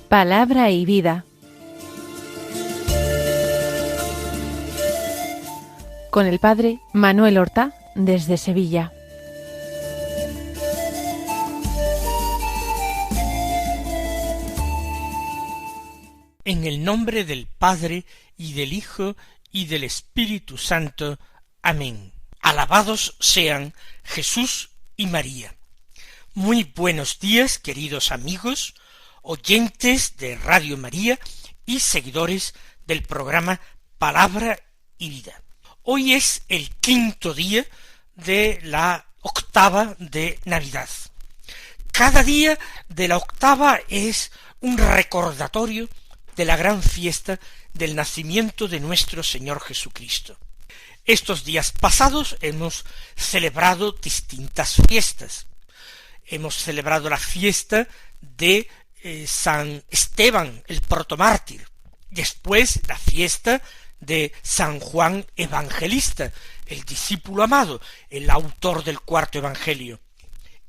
Palabra y vida. Con el padre Manuel Horta, desde Sevilla. En el nombre del Padre, y del Hijo, y del Espíritu Santo. Amén. Alabados sean Jesús y María. Muy buenos días, queridos amigos, oyentes de Radio María y seguidores del programa Palabra y Vida. Hoy es el quinto día de la octava de Navidad. Cada día de la octava es un recordatorio de la gran fiesta del nacimiento de nuestro Señor Jesucristo. Estos días pasados hemos celebrado distintas fiestas. Hemos celebrado la fiesta de San Esteban, el protomártir. Después la fiesta de San Juan Evangelista, el discípulo amado, el autor del cuarto evangelio.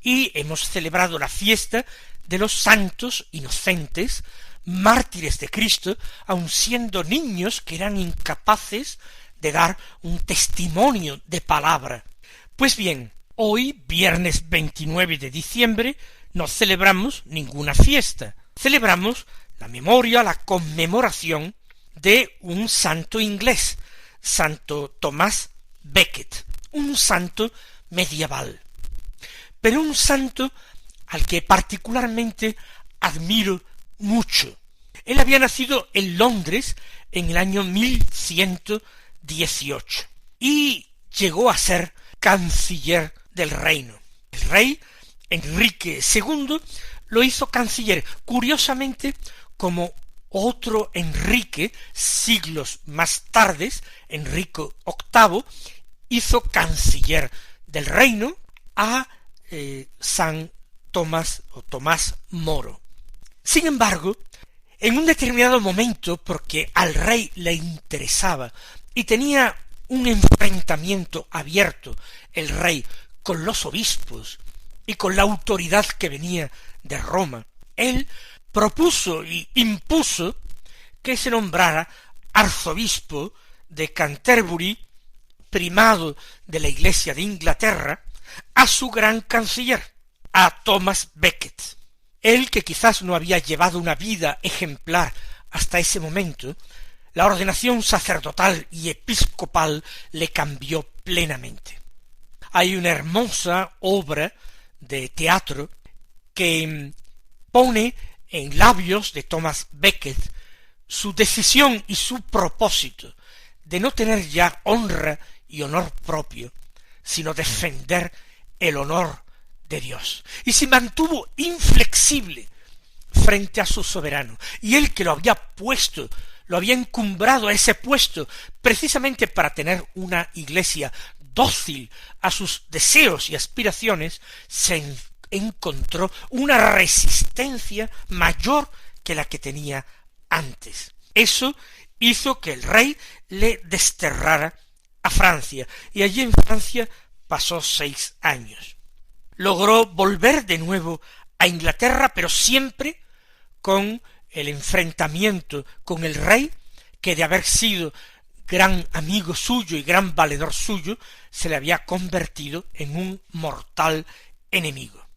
Y hemos celebrado la fiesta de los santos inocentes, mártires de Cristo, aun siendo niños que eran incapaces de dar un testimonio de palabra. Pues bien, hoy, viernes 29 de diciembre, no celebramos ninguna fiesta. Celebramos la memoria, la conmemoración de un santo inglés, Santo Tomás Becket, un santo medieval. Pero un santo al que particularmente admiro mucho. Él había nacido en Londres en el año 1118 y llegó a ser canciller del reino. El rey Enrique II lo hizo canciller, curiosamente como otro Enrique, siglos más tarde, Enrique VIII, hizo canciller del reino a San Tomás o Tomás Moro. Sin embargo, en un determinado momento, porque al rey le interesaba y tenía un enfrentamiento abierto el rey con los obispos y con la autoridad que venía de Roma, él propuso y impuso que se nombrara arzobispo de Canterbury, primado de la Iglesia de Inglaterra, a su gran canciller, a Tomás Becket. Él, que quizás no había llevado una vida ejemplar hasta ese momento, la ordenación sacerdotal y episcopal le cambió plenamente. Hay una hermosa obra de teatro que pone en labios de Tomás Becket su decisión y su propósito de no tener ya honra y honor propio, sino defender el honor de Dios, y se mantuvo inflexible frente a su soberano, y él que lo había puesto, lo había encumbrado a ese puesto, precisamente para tener una iglesia dócil a sus deseos y aspiraciones, se encontró una resistencia mayor que la que tenía antes. Eso hizo que el rey le desterrara a Francia, y allí en Francia pasó 6 años. Logró volver de nuevo a Inglaterra, pero siempre con el enfrentamiento con el rey, que de haber sido gran amigo suyo y gran valedor suyo, se le había convertido en un mortal enemigo.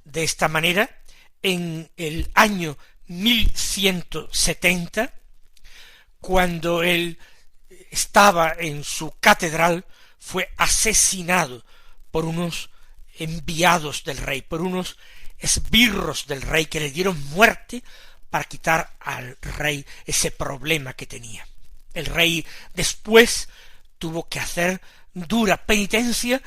De esta manera, en el año 1170, cuando él estaba en su catedral, fue asesinado por unos enviados del rey, por unos esbirros del rey que le dieron muerte para quitar al rey ese problema que tenía. El rey después tuvo que hacer dura penitencia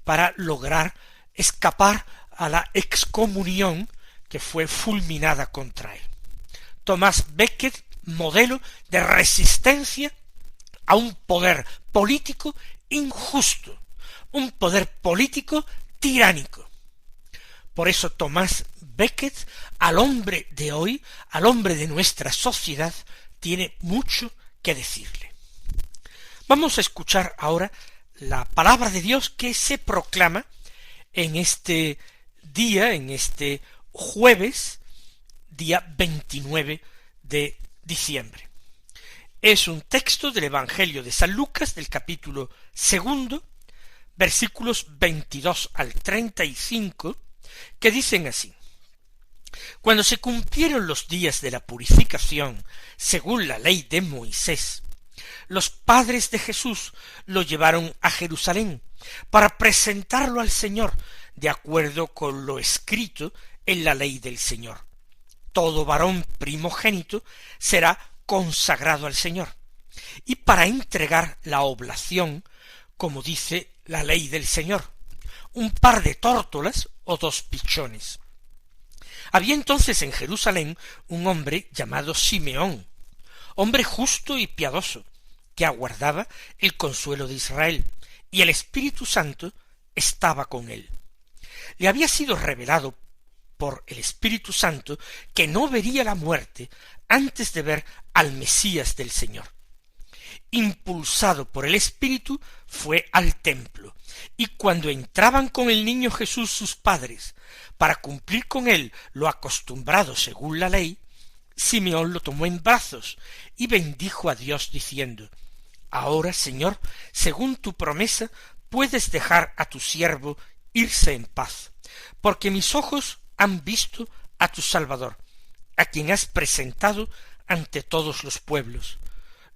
para lograr escapar a la excomunión que fue fulminada contra él. Tomás Becket, modelo de resistencia a un poder político injusto, un poder político tiránico. Por eso Tomás Becket, al hombre de hoy, al hombre de nuestra sociedad, tiene mucho que decirle. Vamos a escuchar ahora la palabra de Dios que se proclama en este día, en este jueves día 29 de diciembre. Es un texto del Evangelio de San Lucas, del capítulo 2, versículos 22 al 35, que dicen así: Cuando se cumplieron los días de la purificación, según la ley de Moisés, los padres de Jesús lo llevaron a Jerusalén para presentarlo al Señor, de acuerdo con lo escrito en la ley del Señor. Todo varón primogénito será consagrado al Señor, y para entregar la oblación, como dice la ley del Señor, un par de tórtolas o 2 pichones. Había entonces en Jerusalén un hombre llamado Simeón, hombre justo y piadoso, que aguardaba el consuelo de Israel, y el Espíritu Santo estaba con él. Le había sido revelado por el Espíritu Santo que no vería la muerte antes de ver al Mesías del Señor. Impulsado por el Espíritu, fue al templo, y cuando entraban con el niño Jesús sus padres, para cumplir con él lo acostumbrado según la ley, Simeón lo tomó en brazos y bendijo a Dios diciendo: Ahora, Señor, según tu promesa, puedes dejar a tu siervo irse en paz, porque mis ojos han visto a tu Salvador, a quien has presentado ante todos los pueblos,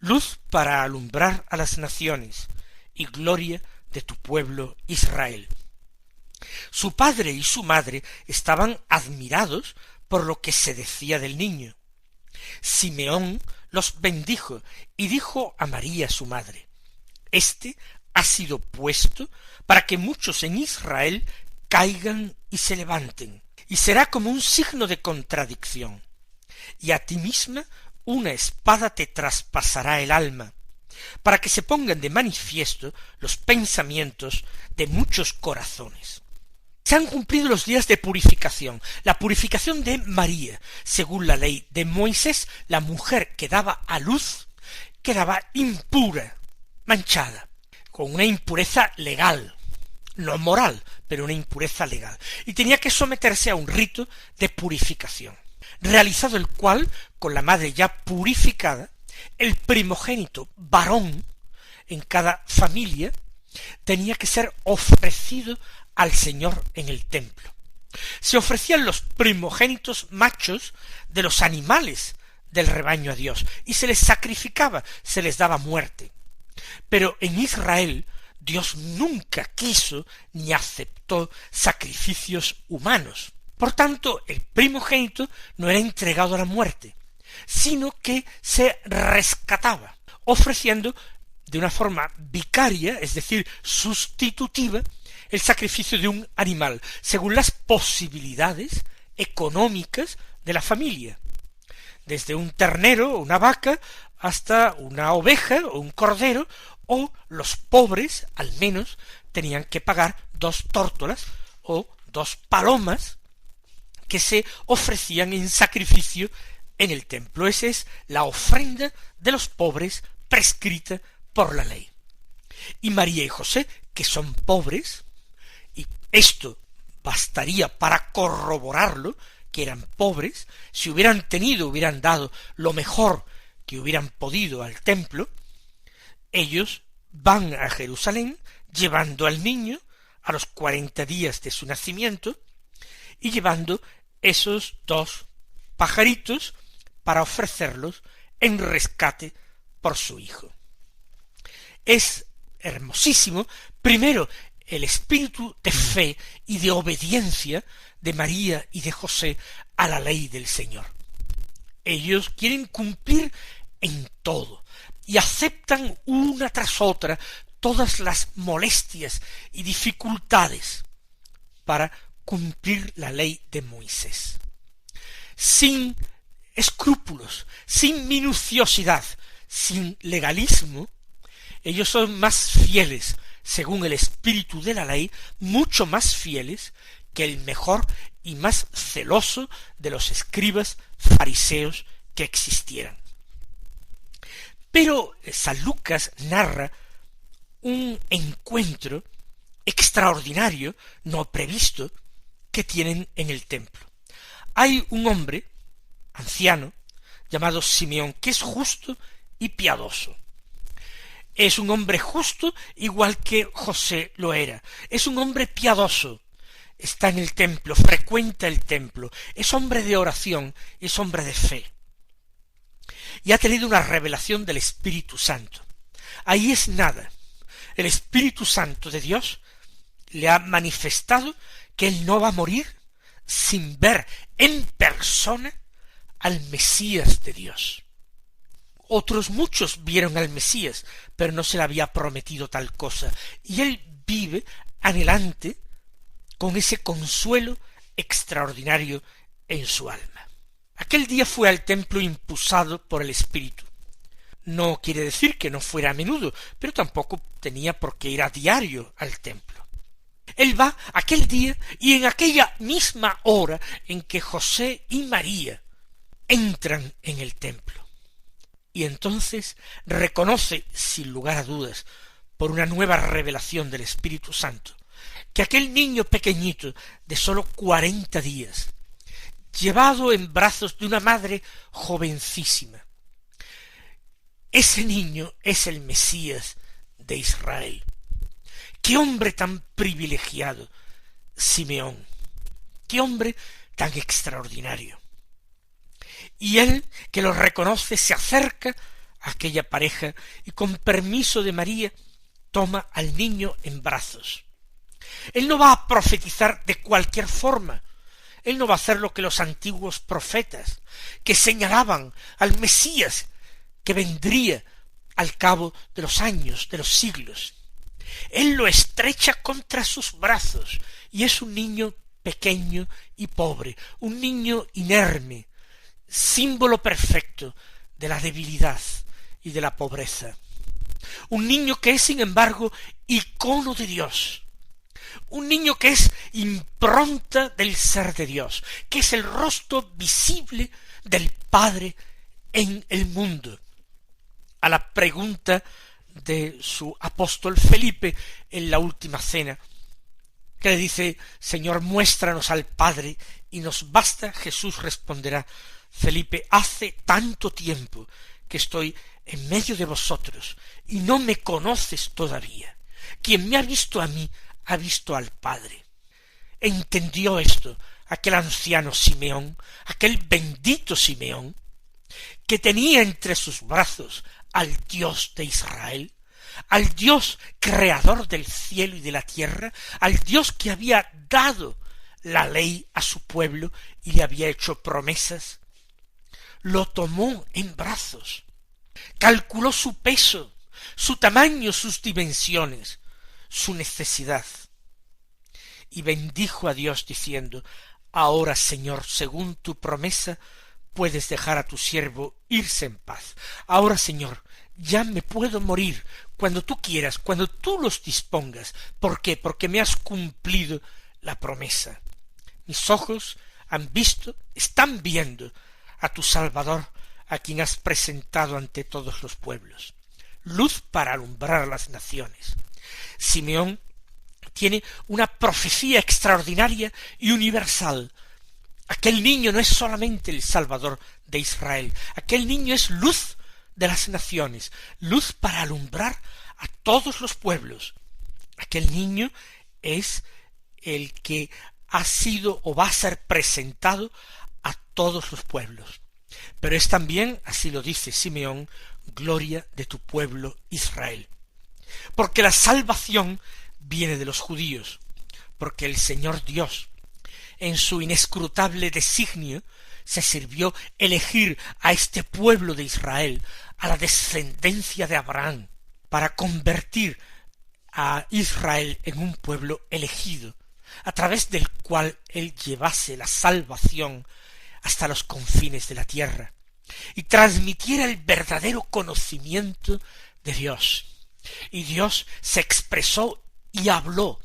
luz para alumbrar a las naciones y gloria de tu pueblo Israel. Su padre y su madre estaban admirados por lo que se decía del niño. Simeón los bendijo y dijo a María su madre: Este ha sido puesto para que muchos en Israel caigan y se levanten, y será como un signo de contradicción. Y a ti misma una espada te traspasará el alma, para que se pongan de manifiesto los pensamientos de muchos corazones. Se han cumplido los días de purificación, la purificación de María. Según la ley de Moisés, la mujer que daba a luz quedaba impura, manchada, con una impureza legal, no moral, pero una impureza legal, y tenía que someterse a un rito de purificación, realizado el cual, con la madre ya purificada, el primogénito varón en cada familia tenía que ser ofrecido al Señor en el templo. Se ofrecían los primogénitos machos de los animales del rebaño a Dios, y se les sacrificaba, se les daba muerte. Pero en Israel Dios nunca quiso ni aceptó sacrificios humanos. Por tanto, el primogénito no era entregado a la muerte, sino que se rescataba, ofreciendo de una forma vicaria, es decir, sustitutiva, el sacrificio de un animal, según las posibilidades económicas de la familia, desde un ternero o una vaca hasta una oveja o un cordero, o los pobres al menos tenían que pagar 2 tórtolas o 2 palomas que se ofrecían en sacrificio en el templo. Esa es la ofrenda de los pobres prescrita por la ley. Y María y José, que son pobres, y esto bastaría para corroborarlo, que eran pobres, si hubieran dado lo mejor que hubieran podido al templo, ellos van a Jerusalén llevando al niño a los 40 días de su nacimiento y llevando esos 2 pajaritos para ofrecerlos en rescate por su hijo. Es hermosísimo, primero, el espíritu de fe y de obediencia de María y de José a la ley del Señor. Ellos quieren cumplir en todo y aceptan una tras otra todas las molestias y dificultades para cumplir la ley de Moisés. Sin escrúpulos, sin minuciosidad, sin legalismo, ellos son más fieles, según el espíritu de la ley, mucho más fieles que el mejor y más celoso de los escribas fariseos que existieran. Pero San Lucas narra un encuentro extraordinario, no previsto, que tienen en el templo. Hay un hombre anciano, llamado Simeón, que es justo y piadoso. Es un hombre justo igual que José lo era. Es un hombre piadoso. Está en el templo, frecuenta el templo. Es hombre de oración, es hombre de fe. Y ha tenido una revelación del Espíritu Santo. Ahí es nada. El Espíritu Santo de Dios le ha manifestado que él no va a morir sin ver en persona al Mesías de Dios. Otros muchos vieron al Mesías, pero no se le había prometido tal cosa, y él vive anhelante con ese consuelo extraordinario en su alma. Aquel día fue al templo impulsado por el Espíritu. No quiere decir que no fuera a menudo, pero tampoco tenía por qué ir a diario al templo. Él va aquel día y en aquella misma hora en que José y María entran en el templo. Y entonces reconoce, sin lugar a dudas, por una nueva revelación del Espíritu Santo, que aquel niño pequeñito de sólo 40 días, llevado en brazos de una madre jovencísima, ese niño es el Mesías de Israel. ¡Qué hombre tan privilegiado, Simeón! ¡Qué hombre tan extraordinario! Y él, que lo reconoce, se acerca a aquella pareja y con permiso de María toma al niño en brazos. Él no va a profetizar de cualquier forma. Él no va a hacer lo que los antiguos profetas, que señalaban al Mesías que vendría al cabo de los años, de los siglos. Él lo estrecha contra sus brazos y es un niño pequeño y pobre, un niño inerme, símbolo perfecto de la debilidad y de la pobreza. Un niño que es, sin embargo, icono de Dios. Un niño que es impronta del ser de Dios, que es el rostro visible del Padre en el mundo. A la pregunta de su apóstol Felipe en la última cena, que le dice: Señor, muéstranos al Padre y nos basta, Jesús responderá: Felipe, hace tanto tiempo que estoy en medio de vosotros y no me conoces todavía. Quien me ha visto a mí, ha visto al Padre. Entendió esto aquel anciano Simeón, aquel bendito Simeón, que tenía entre sus brazos al Dios de Israel, al Dios creador del cielo y de la tierra, al Dios que había dado la ley a su pueblo y le había hecho promesas. Lo tomó en brazos, calculó su peso, su tamaño, sus dimensiones, su necesidad, y bendijo a Dios diciendo: Ahora, Señor, según tu promesa, puedes dejar a tu siervo irse en paz. Ahora, Señor, ya me puedo morir cuando tú quieras, cuando tú los dispongas. ¿Por qué? Porque me has cumplido la promesa. Mis ojos han visto, están viendo a tu Salvador, a quien has presentado ante todos los pueblos, luz para alumbrar a las naciones. Simeón tiene una profecía extraordinaria y universal. Aquel niño no es solamente el Salvador de Israel, aquel niño es luz de las naciones, luz para alumbrar a todos los pueblos. Aquel niño es el que ha sido o va a ser presentado a todos los pueblos. Pero es también, así lo dice Simeón, gloria de tu pueblo Israel. Porque la salvación viene de los judíos, porque el Señor Dios, en su inescrutable designio, se sirvió elegir a este pueblo de Israel, a la descendencia de Abraham, para convertir a Israel en un pueblo elegido, a través del cual él llevase la salvación hasta los confines de la tierra, y transmitiera el verdadero conocimiento de Dios. Y Dios se expresó y habló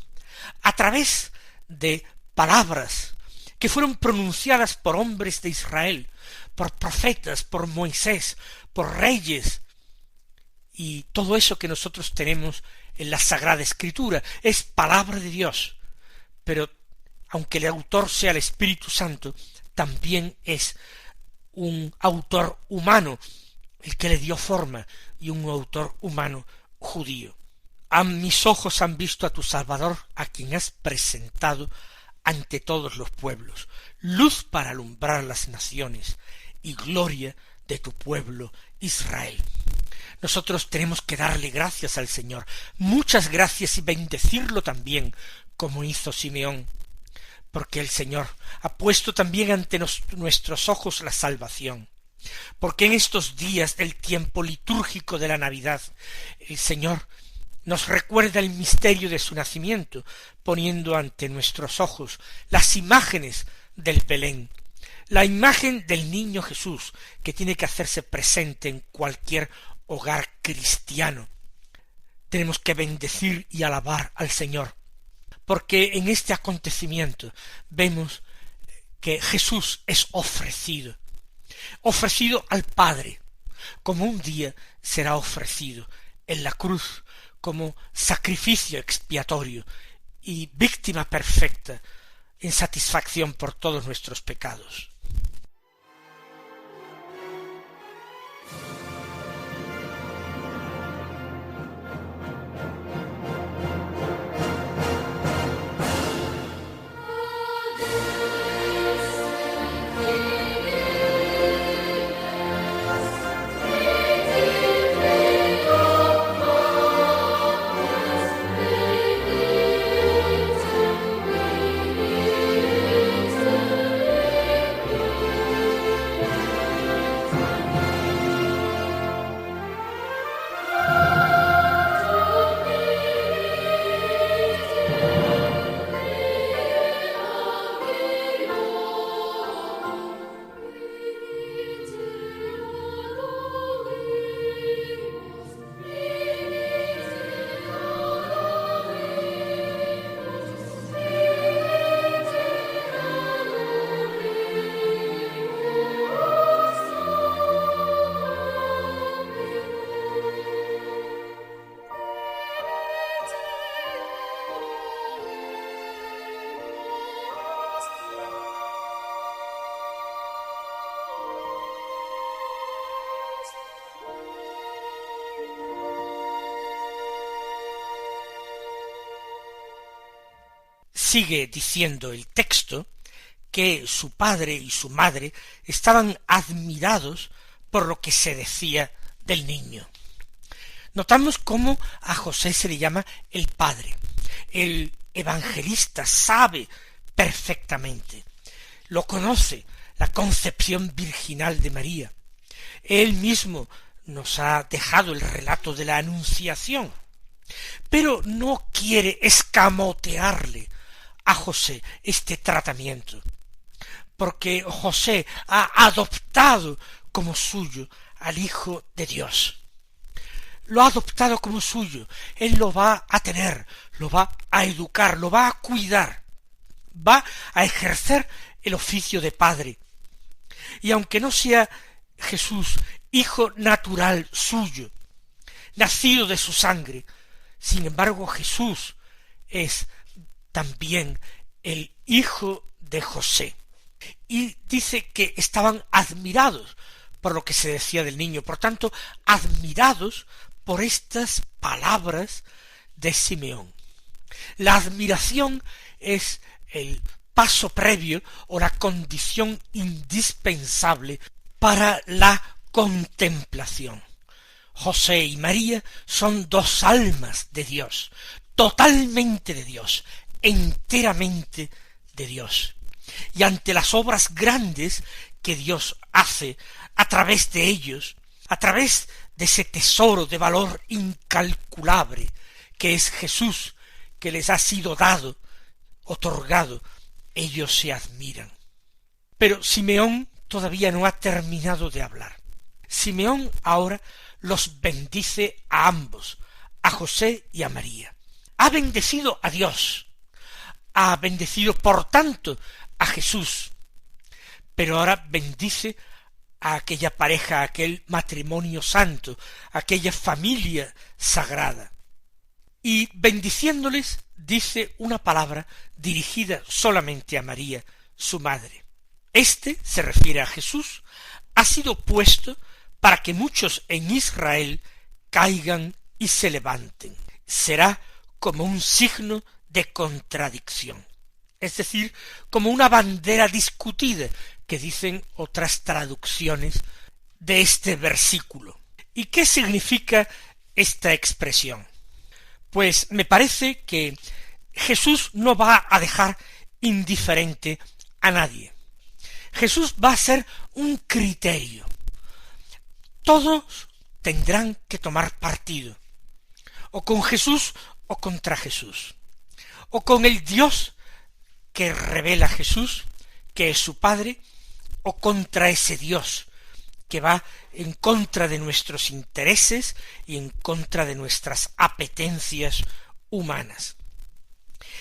a través de palabras que fueron pronunciadas por hombres de Israel, por profetas, por Moisés, por reyes, y todo eso que nosotros tenemos en la Sagrada Escritura es palabra de Dios. Pero aunque el autor sea el Espíritu Santo, también es un autor humano el que le dio forma, y un autor humano judío. Mis ojos han visto a tu Salvador, a quien has presentado ante todos los pueblos, luz para alumbrar las naciones y gloria de tu pueblo Israel. Nosotros tenemos que darle gracias al Señor, muchas gracias, y bendecirlo también, como hizo Simeón, porque el Señor ha puesto también ante nuestros ojos la salvación, porque en estos días del tiempo litúrgico de la Navidad, el Señor nos recuerda el misterio de su nacimiento, poniendo ante nuestros ojos las imágenes del Belén, la imagen del niño Jesús, que tiene que hacerse presente en cualquier hogar cristiano. Tenemos que bendecir y alabar al Señor, porque en este acontecimiento vemos que Jesús es ofrecido al Padre, como un día será ofrecido en la cruz como sacrificio expiatorio y víctima perfecta en satisfacción por todos nuestros pecados. Sigue diciendo el texto que su padre y su madre estaban admirados por lo que se decía del niño. Notamos cómo a José se le llama el padre. El evangelista sabe perfectamente, lo conoce, la concepción virginal de María. Él mismo nos ha dejado el relato de la Anunciación, pero no quiere escamotearle a José este tratamiento, porque José ha adoptado como suyo al Hijo de Dios. Lo ha adoptado como suyo, él lo va a tener, lo va a educar, lo va a cuidar, va a ejercer el oficio de padre. Y aunque no sea Jesús hijo natural suyo, nacido de su sangre, sin embargo Jesús es también el hijo de José. Y dice que estaban admirados por lo que se decía del niño, por tanto, admirados por estas palabras de Simeón. La admiración es el paso previo o la condición indispensable para la contemplación. José y María son dos almas de Dios, totalmente de Dios, enteramente de Dios. Y ante las obras grandes que Dios hace a través de ellos, a través de ese tesoro de valor incalculable que es Jesús, que les ha sido dado, otorgado, ellos se admiran. Pero Simeón todavía no ha terminado de hablar. Simeón ahora los bendice a ambos, a José y a María. Ha bendecido a Dios, ha bendecido por tanto a Jesús, pero ahora bendice a aquella pareja, a aquel matrimonio santo, a aquella familia sagrada. Y bendiciéndoles dice una palabra dirigida solamente a María, su madre. Este se refiere a Jesús, ha sido puesto para que muchos en Israel caigan y se levanten. Será como un signo de contradicción, es decir, como una bandera discutida, que dicen otras traducciones de este versículo. ¿Y qué significa esta expresión? Pues me parece que Jesús no va a dejar indiferente a nadie. Jesús va a ser un criterio. Todos tendrán que tomar partido, o con Jesús o contra Jesús, o con el Dios que revela a Jesús, que es su Padre, o contra ese Dios que va en contra de nuestros intereses y en contra de nuestras apetencias humanas.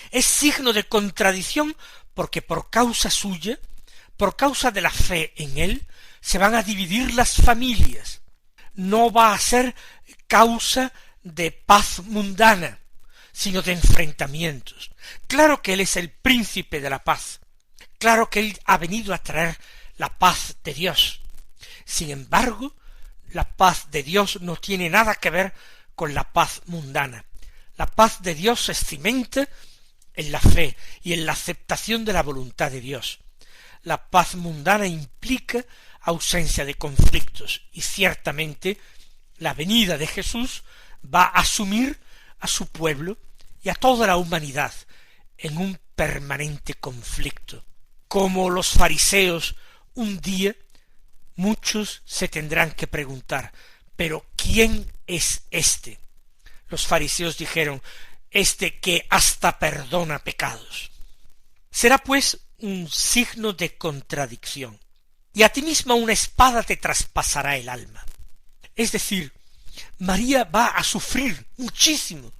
Es signo de contradicción porque por causa suya, por causa de la fe en él, se van a dividir las familias. No va a ser causa de paz mundana, sino de enfrentamientos. Claro que él es el príncipe de la paz. Claro que él ha venido a traer la paz de Dios. Sin embargo, la paz de Dios no tiene nada que ver con la paz mundana. La paz de Dios se cimenta en la fe y en la aceptación de la voluntad de Dios. La paz mundana implica ausencia de conflictos, y ciertamente la venida de Jesús va a asumir a su pueblo y a toda la humanidad en un permanente conflicto. Como los fariseos, un día muchos se tendrán que preguntar, ¿pero quién es este? Los fariseos dijeron, este que hasta perdona pecados. Será pues un signo de contradicción, y a ti misma una espada te traspasará el alma. Es decir, María va a sufrir muchísimo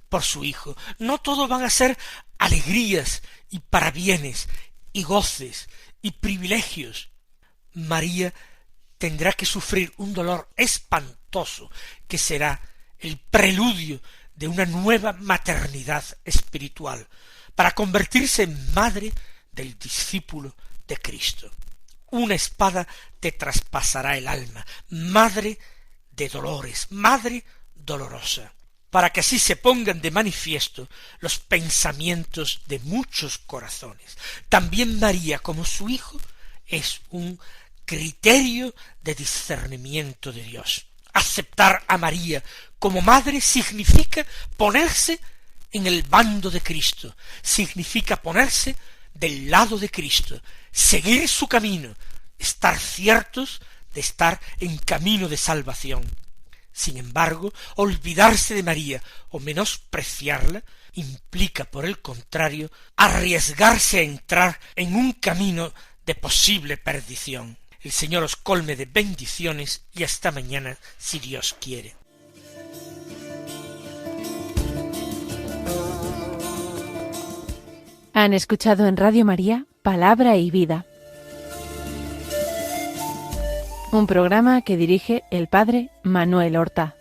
por su hijo. No todo van a ser alegrías y parabienes y goces y privilegios. María tendrá que sufrir un dolor espantoso que será el preludio de una nueva maternidad espiritual para convertirse en madre del discípulo de Cristo. Una espada te traspasará el alma, madre de dolores, madre dolorosa, para que así se pongan de manifiesto los pensamientos de muchos corazones. También María, como su hijo, es un criterio de discernimiento de Dios. Aceptar a María como madre significa ponerse en el bando de Cristo, significa ponerse del lado de Cristo, seguir su camino, estar ciertos de estar en camino de salvación. Sin embargo, olvidarse de María o menospreciarla implica, por el contrario, arriesgarse a entrar en un camino de posible perdición. El Señor os colme de bendiciones y hasta mañana, si Dios quiere. Han escuchado en Radio María Palabra y Vida, un programa que dirige el Padre Manuel Horta.